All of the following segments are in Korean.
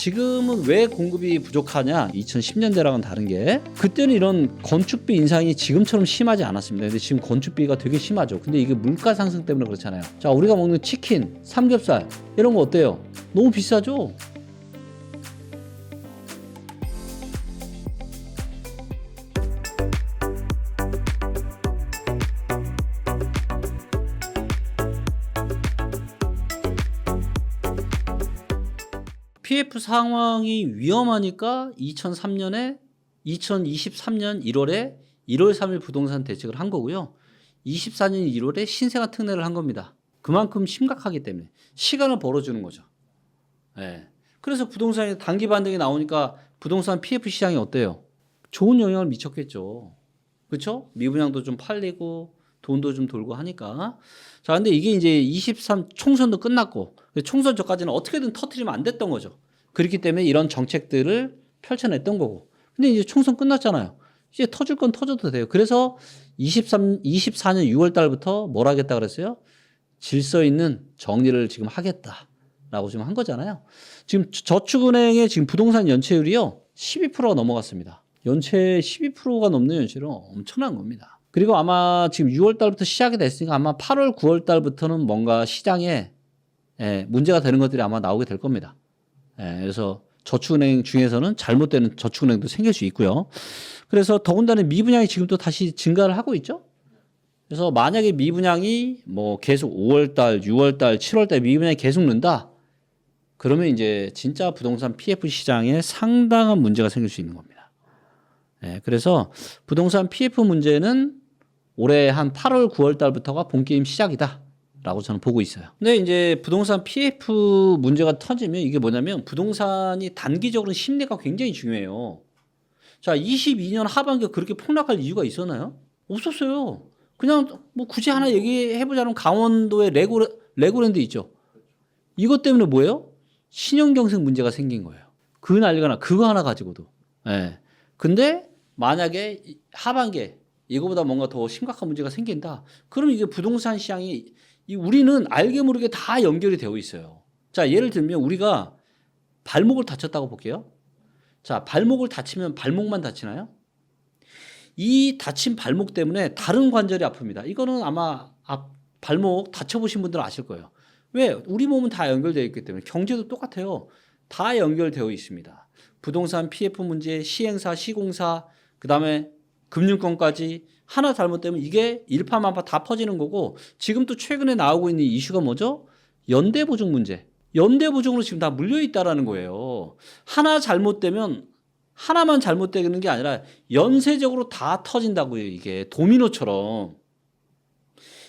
지금은 왜 공급이 부족하냐? 2010년대랑은 다른 게 그때는 이런 건축비 인상이 지금처럼 심하지 않았습니다. 근데 지금 건축비가 되게 심하죠. 근데 이게 물가 상승 때문에 그렇잖아요. 자, 우리가 먹는 치킨, 삼겹살 이런 거 어때요? 너무 비싸죠? PF 상황이 위험하니까 2023년 1월에 1월 3일 부동산 대책을 한 거고요. 24년 1월에 신생아 특례를 한 겁니다. 그만큼 심각하기 때문에 시간을 벌어주는 거죠. 네. 그래서 부동산에 단기 반등이 나오니까 부동산 PF 시장이 어때요? 좋은 영향을 미쳤겠죠. 그렇죠? 미분양도 좀 팔리고 돈도 좀 돌고 하니까. 자, 근데 이게 이제 23 총선도 끝났고 총선 전까지는 어떻게든 터트리면 안 됐던 거죠. 그렇기 때문에 이런 정책들을 펼쳐냈던 거고. 근데 이제 총선 끝났잖아요. 이제 터질 건 터져도 돼요. 그래서 24년 6월 달부터 뭘 하겠다 그랬어요? 질서 있는 정리를 지금 하겠다라고 지금 한 거잖아요. 지금 저축은행의 지금 부동산 연체율이요. 12%가 넘어갔습니다. 연체 12%가 넘는 연체율은 엄청난 겁니다. 그리고 아마 지금 6월 달부터 시작이 됐으니까 아마 8월, 9월 달부터는 뭔가 시장에 문제가 되는 것들이 아마 나오게 될 겁니다. 그래서 저축은행 중에서는 잘못되는 저축은행도 생길 수 있고요. 그래서 더군다나 미분양이 지금 또 다시 증가를 하고 있죠. 그래서 만약에 미분양이 뭐 계속 5월 달, 6월 달, 7월 달 미분양이 계속 는다. 그러면 이제 진짜 부동산 PF 시장에 상당한 문제가 생길 수 있는 겁니다. 그래서 부동산 PF 문제는 올해 한 8월, 9월 달부터가 본게임 시작이다 라고 저는 보고 있어요. 근데 이제 부동산 PF 문제가 터지면 이게 뭐냐면 부동산이 단기적으로 심리가 굉장히 중요해요. 자, 22년 하반기에 그렇게 폭락할 이유가 있었나요? 없었어요. 그냥 뭐 굳이 하나 얘기해보자면 강원도의 레고랜드 있죠. 이것 때문에 뭐예요? 신용경색 문제가 생긴 거예요. 그 난리가 그거 하나 가지고도. 근데 만약에 하반기에 이거보다 뭔가 더 심각한 문제가 생긴다. 그럼 이게 부동산 시장이 우리는 알게 모르게 다 연결이 되어 있어요. 자, 예를 들면 우리가 발목을 다쳤다고 볼게요. 자, 발목을 다치면 발목만 다치나요? 이 다친 발목 때문에 다른 관절이 아픕니다. 이거는 아마 발목 다쳐보신 분들은 아실 거예요. 왜? 우리 몸은 다 연결되어 있기 때문에 경제도 똑같아요. 다 연결되어 있습니다. 부동산 PF 문제, 시행사, 시공사, 그 다음에 금융권까지 하나 잘못되면 이게 일파만파 다 퍼지는 거고 지금 또 최근에 나오고 있는 이슈가 뭐죠? 연대보증 문제. 연대보증으로 지금 다 물려있다라는 거예요. 하나 잘못되면 하나만 잘못되는 게 아니라 연쇄적으로 다 터진다고요. 이게 도미노처럼.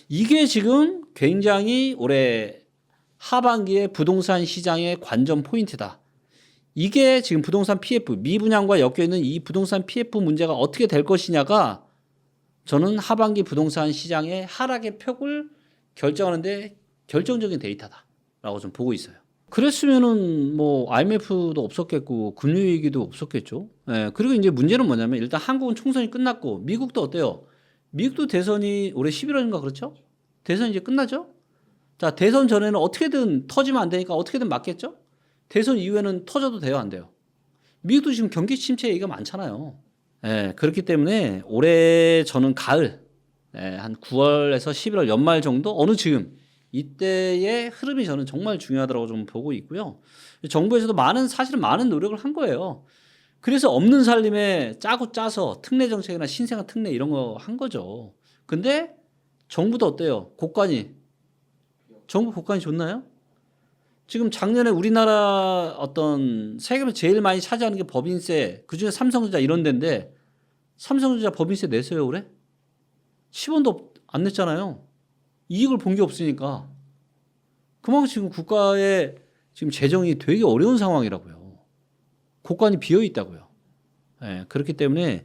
이게 지금 굉장히 올해 하반기에 부동산 시장의 관전 포인트다. 이게 지금 부동산 PF, 미분양과 엮여있는 이 부동산 PF 문제가 어떻게 될 것이냐가 저는 하반기 부동산 시장의 하락의 폭을 결정하는데 결정적인 데이터다라고 좀 보고 있어요. 그랬으면은 뭐 IMF도 없었겠고 금융위기도 없었겠죠. 그리고 이제 문제는 뭐냐면 일단 한국은 총선이 끝났고 미국도 어때요? 미국도 대선이 올해 11월인가 그렇죠? 대선 이제 끝나죠? 자, 대선 전에는 어떻게든 터지면 안 되니까 어떻게든 막겠죠? 대선 이후에는 터져도 돼요, 안 돼요? 미국도 지금 경기 침체 얘기가 많잖아요. 그렇기 때문에 올해 저는 가을, 한 9월에서 11월 연말 정도 어느 즈음 이때의 흐름이 저는 정말 중요하다고 좀 보고 있고요. 정부에서도 사실은 많은 노력을 한 거예요. 그래서 없는 살림에 짜고 짜서 특례 정책이나 신생아 특례 이런 거 한 거죠. 근데 정부도 어때요? 정부 국간이 좋나요? 지금 작년에 우리나라 어떤 세금을 제일 많이 차지하는 게 법인세, 그중에 삼성전자 이런 데인데 삼성전자 법인세 냈어요 올해? 10원도 안 냈잖아요. 이익을 본 게 없으니까. 그만큼 지금 국가의 지금 재정이 되게 어려운 상황이라고요. 국간이 비어 있다고요. 그렇기 때문에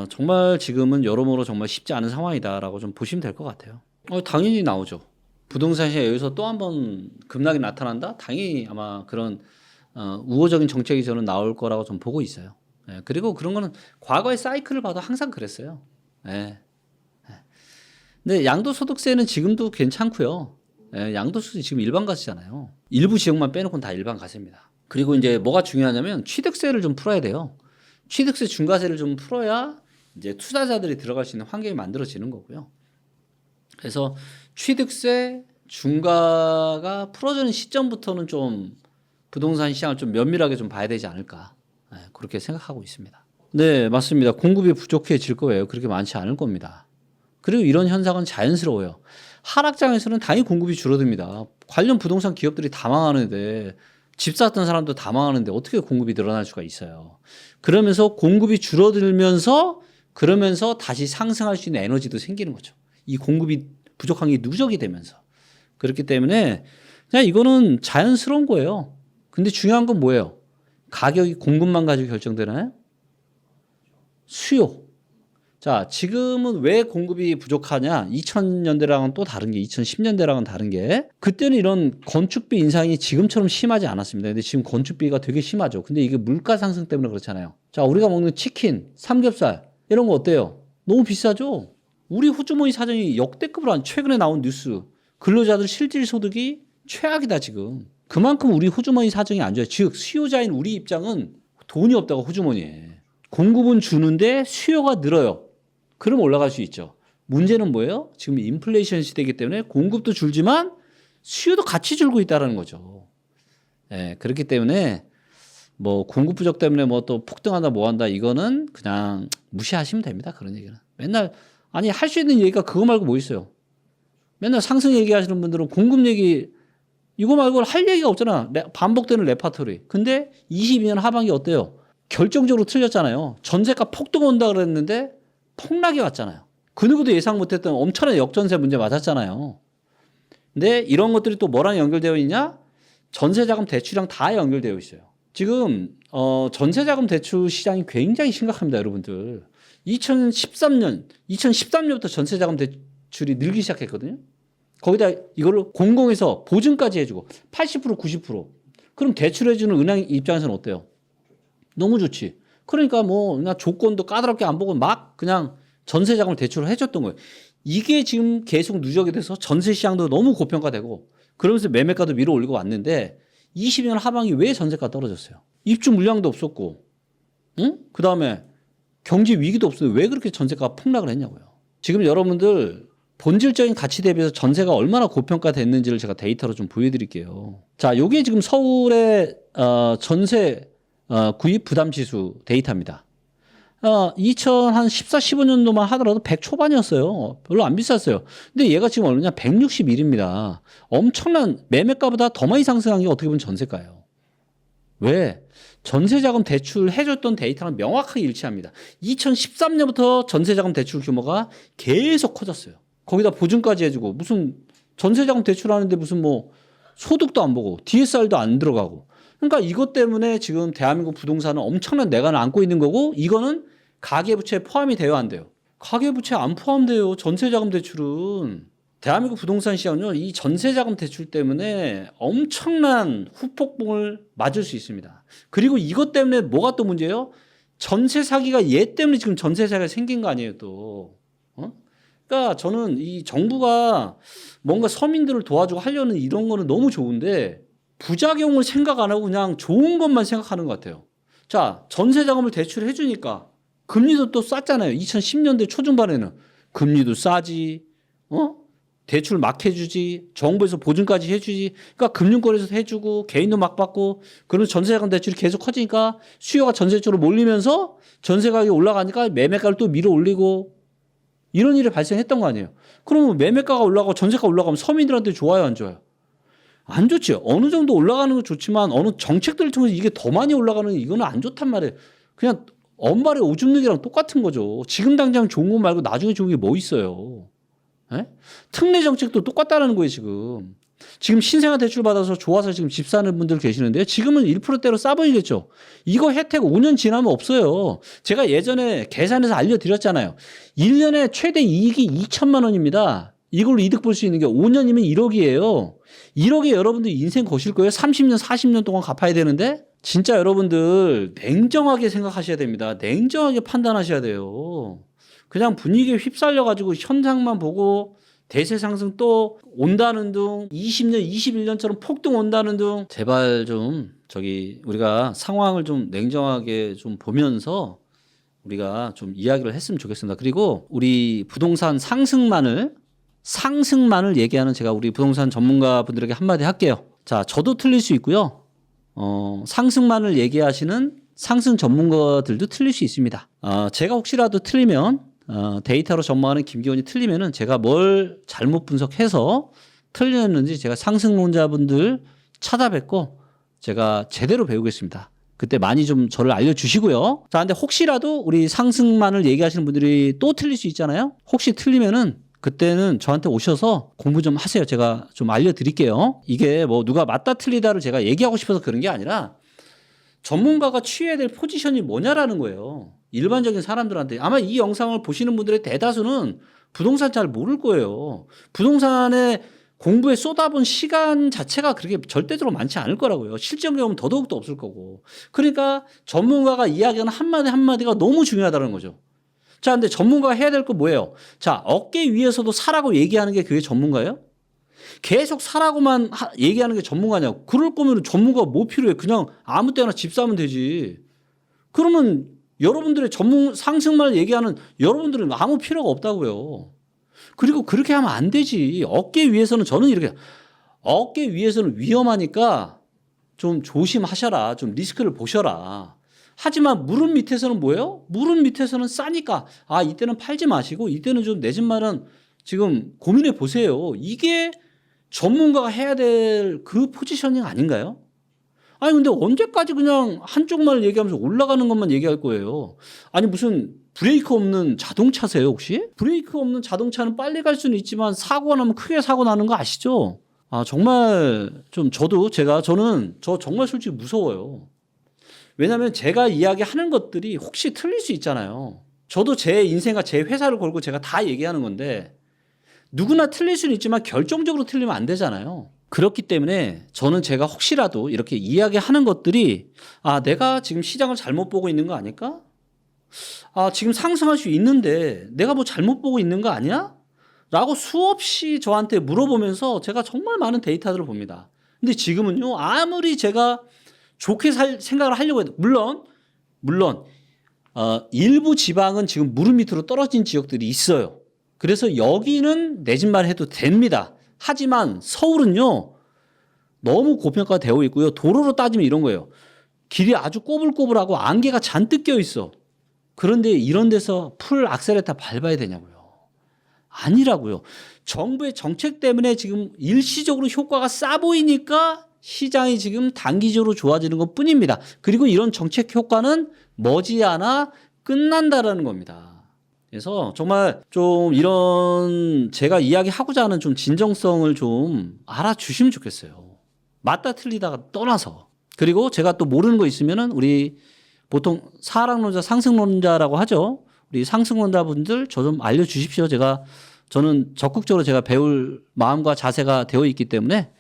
정말 지금은 여러모로 정말 쉽지 않은 상황이다라고 좀 보시면 될 것 같아요. 당연히 나오죠. 부동산 시장에 여기서 또 한 번 급락이 나타난다? 당연히 아마 그런 우호적인 정책이 저는 나올 거라고 좀 보고 있어요. 그리고 그런 거는 과거의 사이클을 봐도 항상 그랬어요. 근데 양도소득세는 지금도 괜찮고요. 양도소득세 지금 일반과세잖아요. 일부 지역만 빼놓고는 다 일반과세입니다. 그리고 이제 뭐가 중요하냐면 취득세를 좀 풀어야 돼요. 취득세 중과세를 좀 풀어야 이제 투자자들이 들어갈 수 있는 환경이 만들어지는 거고요. 그래서 취득세 중과가 풀어지는 시점부터는 좀 부동산 시장을 좀 면밀하게 좀 봐야 되지 않을까. 네, 그렇게 생각하고 있습니다. 네, 맞습니다. 공급이 부족해질 거예요. 그렇게 많지 않을 겁니다. 그리고 이런 현상은 자연스러워요. 하락장에서는 당연히 공급이 줄어듭니다. 관련 부동산 기업들이 다 망하는데 집 샀던 사람도 다 망하는데 어떻게 공급이 늘어날 수가 있어요. 그러면서 공급이 줄어들면서 그러면서 다시 상승할 수 있는 에너지도 생기는 거죠. 이 공급이 부족한 게 누적이 되면서. 그렇기 때문에 그냥 이거는 자연스러운 거예요. 근데 중요한 건 뭐예요? 가격이 공급만 가지고 결정되나요? 수요. 자, 지금은 왜 공급이 부족하냐? 2000년대랑은 또 다른 게 2010년대랑은 다른 게 그때는 이런 건축비 인상이 지금처럼 심하지 않았습니다. 근데 지금 건축비가 되게 심하죠. 근데 이게 물가 상승 때문에 그렇잖아요. 자, 우리가 먹는 치킨, 삼겹살 이런 거 어때요? 너무 비싸죠? 우리 호주머니 사정이 역대급으로 한 최근에 나온 뉴스. 근로자들 실질 소득이 최악이다 지금. 그만큼 우리 호주머니 사정이 안 좋아요. 즉 수요자인 우리 입장은 돈이 없다고 호주머니에. 공급은 주는데 수요가 늘어요. 그럼 올라갈 수 있죠. 문제는 뭐예요? 지금 인플레이션 시대이기 때문에 공급도 줄지만 수요도 같이 줄고 있다는 거죠. 예, 그렇기 때문에 뭐 공급 부족 때문에 뭐 또 폭등한다 뭐 한다 이거는 그냥 무시하시면 됩니다. 그런 얘기는. 맨날 아니 할 수 있는 얘기가 그거 말고 뭐 있어요. 맨날 상승 얘기하시는 분들은 공급 얘기 이거 말고 할 얘기가 없잖아. 반복되는 레파토리. 근데 22년 하반기 어때요? 결정적으로 틀렸잖아요. 전세가 폭등 온다 그랬는데 폭락이 왔잖아요. 그 누구도 예상 못했던 엄청난 역전세 문제 맞았잖아요. 근데 이런 것들이 또 뭐랑 연결되어 있냐? 전세자금 대출이랑 다 연결되어 있어요. 지금 전세자금 대출 시장이 굉장히 심각합니다, 여러분들. 2013년부터 전세자금 대출이 늘기 시작했거든요. 거기다 이거를 공공에서 보증까지 해주고 80% 90%. 그럼 대출해주는 은행 입장에서는 어때요? 너무 좋지. 그러니까 뭐 그냥 조건도 까다롭게 안 보고 막 그냥 전세자금을 대출을 해줬던 거예요. 이게 지금 계속 누적이 돼서 전세 시장도 너무 고평가되고 그러면서 매매가도 밀어 올리고 왔는데 20년 하반기 왜 전세가 떨어졌어요? 입주 물량도 없었고, 응? 그 다음에 경제 위기도 없었는데 왜 그렇게 전세가 폭락을 했냐고요. 지금 여러분들 본질적인 가치 대비해서 전세가 얼마나 고평가됐는지를 제가 데이터로 좀 보여드릴게요. 자, 요게 지금 서울의 전세 구입 부담 지수 데이터입니다. 2014, 15년도만 하더라도 100 초반이었어요. 별로 안 비쌌어요. 근데 얘가 지금 얼마냐? 161입니다. 엄청난 매매가보다 더 많이 상승한 게 어떻게 보면 전세가예요. 왜? 전세자금 대출 해줬던 데이터랑 명확하게 일치합니다. 2013년부터 전세자금 대출 규모가 계속 커졌어요. 거기다 보증까지 해주고 무슨 전세자금 대출하는데 무슨 뭐 소득도 안 보고 DSR도 안 들어가고 그러니까 이것 때문에 지금 대한민국 부동산은 엄청난 내관을 안고 있는 거고 이거는 가계부채에 포함이 돼야 안 돼요. 가계부채 안 포함돼요. 전세자금 대출은. 대한민국 부동산 시장은요. 이 전세자금 대출 때문에 엄청난 후폭풍을 맞을 수 있습니다. 그리고 이것 때문에 뭐가 또 문제예요? 전세 사기가 얘 때문에 지금 전세 사기가 생긴 거 아니에요 또. 그러니까 저는 이 정부가 뭔가 서민들을 도와주고 하려는 이런 거는 너무 좋은데 부작용을 생각 안 하고 그냥 좋은 것만 생각하는 것 같아요. 자, 전세자금을 대출해 주니까 금리도 또 쌌잖아요. 2010년대 초중반에는 금리도 싸지, 대출 막 해주지, 정부에서 보증까지 해주지. 그러니까 금융권에서 해주고 개인도 막 받고 그러면 전세자금 대출이 계속 커지니까 수요가 전세 쪽으로 몰리면서 전세 가격이 올라가니까 매매가를 또 밀어 올리고 이런 일이 발생했던 거 아니에요. 그러면 매매가가 올라가고 전세가 올라가면 서민들한테 좋아요, 안 좋아요? 안 좋지. 어느 정도 올라가는 건 좋지만 어느 정책들을 통해서 이게 더 많이 올라가는 이거는 안 좋단 말이에요. 그냥 엄발의 오줌 누기랑 똑같은 거죠. 지금 당장 좋은 거 말고 나중에 좋은 게 뭐 있어요. 에? 특례 정책도 똑같다는 거예요, 지금. 지금 신생아 대출 받아서 좋아서 지금 집 사는 분들 계시는데요. 지금은 1%대로 싸보이겠죠. 이거 혜택 5년 지나면 없어요. 제가 예전에 계산해서 알려드렸잖아요. 1년에 최대 이익이 2천만 원입니다. 이걸로 이득 볼 수 있는 게 5년이면 1억이에요. 1억에 여러분들 인생 거실 거예요? 30년, 40년 동안 갚아야 되는데? 진짜 여러분들 냉정하게 생각하셔야 됩니다. 냉정하게 판단하셔야 돼요. 그냥 분위기에 휩쓸려가지고 현상만 보고 대세 상승 또 온다는 등 20년, 21년처럼 폭등 온다는 등 제발 좀 우리가 상황을 좀 냉정하게 좀 보면서 우리가 좀 이야기를 했으면 좋겠습니다. 그리고 우리 부동산 상승만을 얘기하는 제가 우리 부동산 전문가분들에게 한마디 할게요. 자, 저도 틀릴 수 있고요. 상승만을 얘기하시는 상승 전문가들도 틀릴 수 있습니다. 제가 혹시라도 틀리면 데이터로 전망하는 김기원이 틀리면은 제가 뭘 잘못 분석해서 틀렸는지 제가 상승론자분들 찾아뵙고 제가 제대로 배우겠습니다. 그때 많이 좀 저를 알려주시고요. 자, 근데 혹시라도 우리 상승만을 얘기하시는 분들이 또 틀릴 수 있잖아요. 혹시 틀리면은 그때는 저한테 오셔서 공부 좀 하세요. 제가 좀 알려드릴게요. 이게 뭐 누가 맞다 틀리다를 제가 얘기하고 싶어서 그런 게 아니라 전문가가 취해야 될 포지션이 뭐냐라는 거예요. 일반적인 사람들한테. 아마 이 영상을 보시는 분들의 대다수는 부동산 잘 모를 거예요. 부동산에 공부에 쏟아본 시간 자체가 그렇게 절대적으로 많지 않을 거라고요. 실전 경험은 더더욱도 없을 거고. 그러니까 전문가가 이야기하는 한마디 한마디가 너무 중요하다는 거죠. 자, 근데 전문가가 해야 될 거 뭐예요? 자, 어깨 위에서도 사라고 얘기하는 게 그게 전문가예요? 계속 사라고만 얘기하는 게 전문가냐고. 그럴 거면 전문가가 뭐 필요해? 그냥 아무 때나 집 사면 되지. 그러면 여러분들의 상승만을 얘기하는 여러분들은 아무 필요가 없다고요. 그리고 그렇게 하면 안 되지. 어깨 위에서는 저는 이렇게 어깨 위에서는 위험하니까 좀 조심하셔라. 좀 리스크를 보셔라. 하지만 무릎 밑에서는 뭐예요? 무릎 밑에서는 싸니까 이때는 팔지 마시고 이때는 좀 내 집만은 지금 고민해 보세요. 이게 전문가가 해야 될 그 포지셔닝 아닌가요? 아니 근데 언제까지 그냥 한쪽만 얘기하면서 올라가는 것만 얘기할 거예요? 아니 무슨 브레이크 없는 자동차세요 혹시? 브레이크 없는 자동차는 빨리 갈 수는 있지만 사고가 나면 크게 사고 나는 거 아시죠? 정말 좀 저는 정말 솔직히 무서워요. 왜냐하면 제가 이야기하는 것들이 혹시 틀릴 수 있잖아요. 저도 제 인생과 제 회사를 걸고 제가 다 얘기하는 건데 누구나 틀릴 수는 있지만 결정적으로 틀리면 안 되잖아요. 그렇기 때문에 저는 제가 혹시라도 이렇게 이야기하는 것들이 내가 지금 시장을 잘못 보고 있는 거 아닐까? 지금 상승할 수 있는데 내가 뭐 잘못 보고 있는 거 아니야? 라고 수없이 저한테 물어보면서 제가 정말 많은 데이터들을 봅니다. 근데 지금은요, 아무리 제가 좋게 생각을 하려고 해도 물론 일부 지방은 지금 무릎 밑으로 떨어진 지역들이 있어요. 그래서 여기는 내 집만 해도 됩니다. 하지만 서울은요 너무 고평가되어 있고요. 도로로 따지면 이런 거예요. 길이 아주 꼬불꼬불하고 안개가 잔뜩 껴 있어. 그런데 이런 데서 풀 악셀레터 밟아야 되냐고요. 아니라고요. 정부의 정책 때문에 지금 일시적으로 효과가 싸 보이니까 시장이 지금 단기적으로 좋아지는 것 뿐입니다. 그리고 이런 정책 효과는 머지않아 끝난다라는 겁니다. 그래서 정말 좀 이런 제가 이야기하고자 하는 좀 진정성을 좀 알아주시면 좋겠어요. 맞다 틀리다가 떠나서. 그리고 제가 또 모르는 거 있으면은 우리 보통 하락론자, 상승론자라고 하죠. 우리 상승론자분들 저 좀 알려주십시오. 저는 적극적으로 제가 배울 마음과 자세가 되어 있기 때문에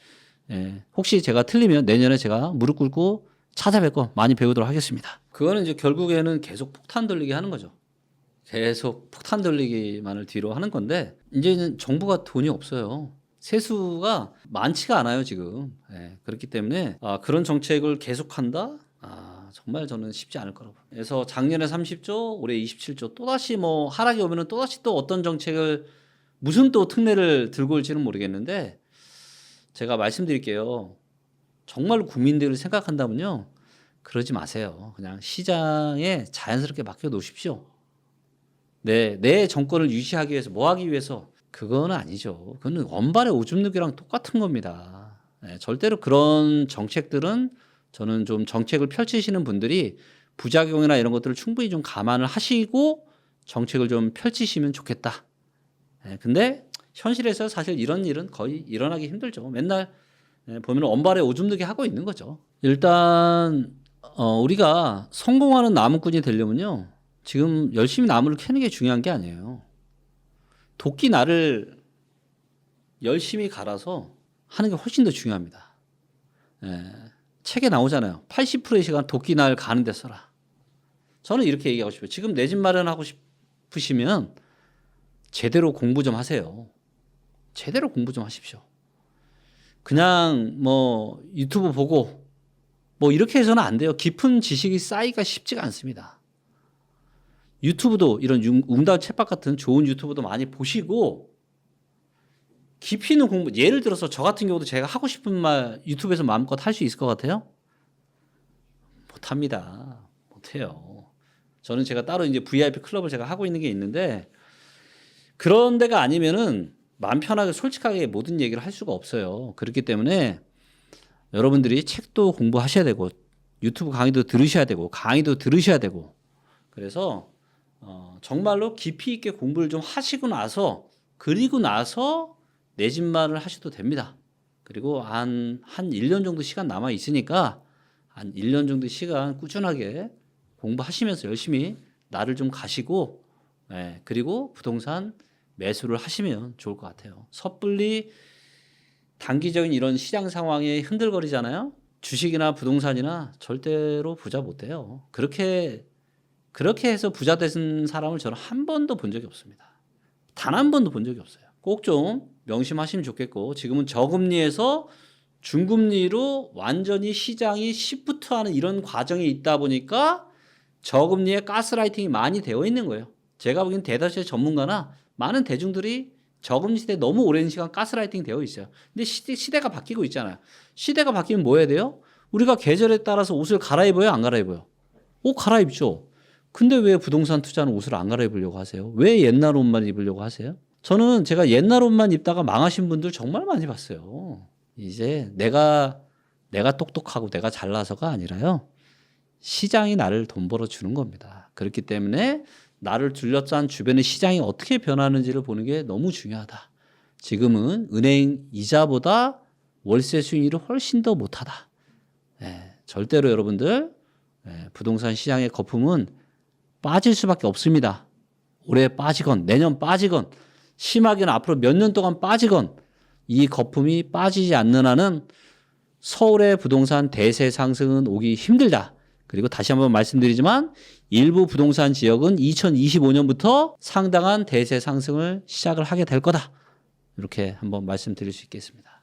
혹시 제가 틀리면 내년에 제가 무릎 꿇고 찾아뵙고 많이 배우도록 하겠습니다. 그거는 이제 결국에는 계속 폭탄 돌리기 하는 거죠. 계속 폭탄 돌리기만을 뒤로 하는 건데 이제는 정부가 돈이 없어요. 세수가 많지가 않아요 지금. 그렇기 때문에 그런 정책을 계속한다? 정말 저는 쉽지 않을 거라고. 그래서 작년에 30조, 올해 27조 또다시 뭐 하락이 오면은 또다시 또 어떤 정책을 무슨 또 특례를 들고 올지는 모르겠는데 제가 말씀드릴게요. 정말로 국민들을 생각한다면요. 그러지 마세요. 그냥 시장에 자연스럽게 맡겨 놓으십시오. 내 정권을 유지하기 위해서 뭐 하기 위해서 그거는 아니죠. 그거는 원발의 오줌 누기랑 똑같은 겁니다. 절대로 그런 정책들은 저는 좀 정책을 펼치시는 분들이 부작용이나 이런 것들을 충분히 좀 감안을 하시고 정책을 좀 펼치시면 좋겠다. 근데 현실에서 사실 이런 일은 거의 일어나기 힘들죠. 맨날 보면 원발의 오줌 누기 하고 있는 거죠. 일단 우리가 성공하는 나무꾼이 되려면요. 지금 열심히 나무를 캐는 게 중요한 게 아니에요. 도끼 날을 열심히 갈아서 하는 게 훨씬 더 중요합니다. 책에 나오잖아요. 80%의 시간 도끼 날 가는 데 써라. 저는 이렇게 얘기하고 싶어요. 지금 내 집 마련하고 싶으시면 제대로 공부 좀 하세요. 제대로 공부 좀 하십시오. 그냥 뭐 유튜브 보고 뭐 이렇게 해서는 안 돼요. 깊은 지식이 쌓이기가 쉽지가 않습니다. 유튜브도 이런 웅다운 챗박 같은 좋은 유튜브도 많이 보시고 깊이 있는 공부, 예를 들어서 저 같은 경우도 제가 하고 싶은 말 유튜브에서 마음껏 할 수 있을 것 같아요? 못합니다. 못해요. 저는 제가 따로 이제 VIP 클럽을 제가 하고 있는 게 있는데 그런 데가 아니면은 마음 편하게 솔직하게 모든 얘기를 할 수가 없어요. 그렇기 때문에 여러분들이 책도 공부하셔야 되고 유튜브 강의도 들으셔야 되고 강의도 들으셔야 되고 그래서 정말로 깊이 있게 공부를 좀 하시고 나서 그리고 나서 내 집 마련을 하셔도 됩니다. 그리고 한 1년 정도 시간 남아 있으니까 한 1년 정도 시간 꾸준하게 공부하시면서 열심히 날을 좀 가시고 그리고 부동산 매수를 하시면 좋을 것 같아요. 섣불리 단기적인 이런 시장 상황에 흔들거리잖아요. 주식이나 부동산이나 절대로 부자 못 돼요. 그렇게 해서 부자 된 사람을 저는 한 번도 본 적이 없습니다. 단 한 번도 본 적이 없어요. 꼭 좀 명심하시면 좋겠고 지금은 저금리에서 중금리로 완전히 시장이 시프트하는 이런 과정이 있다 보니까 저금리에 가스라이팅이 많이 되어 있는 거예요. 제가 보기엔 대다수의 전문가나 많은 대중들이 저금리 시대에 너무 오랜 시간 가스라이팅 되어 있어요. 근데 시대가 바뀌고 있잖아요. 시대가 바뀌면 뭐 해야 돼요? 우리가 계절에 따라서 옷을 갈아입어요? 안 갈아입어요? 옷 갈아입죠. 근데 왜 부동산 투자는 옷을 안 갈아입으려고 하세요? 왜 옛날 옷만 입으려고 하세요? 저는 제가 옛날 옷만 입다가 망하신 분들 정말 많이 봤어요. 이제 내가 똑똑하고 내가 잘나서가 아니라요. 시장이 나를 돈 벌어주는 겁니다. 그렇기 때문에 나를 둘러싼 주변의 시장이 어떻게 변하는지를 보는 게 너무 중요하다. 지금은 은행 이자보다 월세 수익률이 훨씬 더 못하다. 절대로 여러분들 부동산 시장의 거품은 빠질 수밖에 없습니다. 올해 빠지건 내년 빠지건 심하게는 앞으로 몇 년 동안 빠지건 이 거품이 빠지지 않는 한은 서울의 부동산 대세 상승은 오기 힘들다. 그리고 다시 한번 말씀드리지만 일부 부동산 지역은 2025년부터 상당한 대세 상승을 시작을 하게 될 거다. 이렇게 한번 말씀드릴 수 있겠습니다.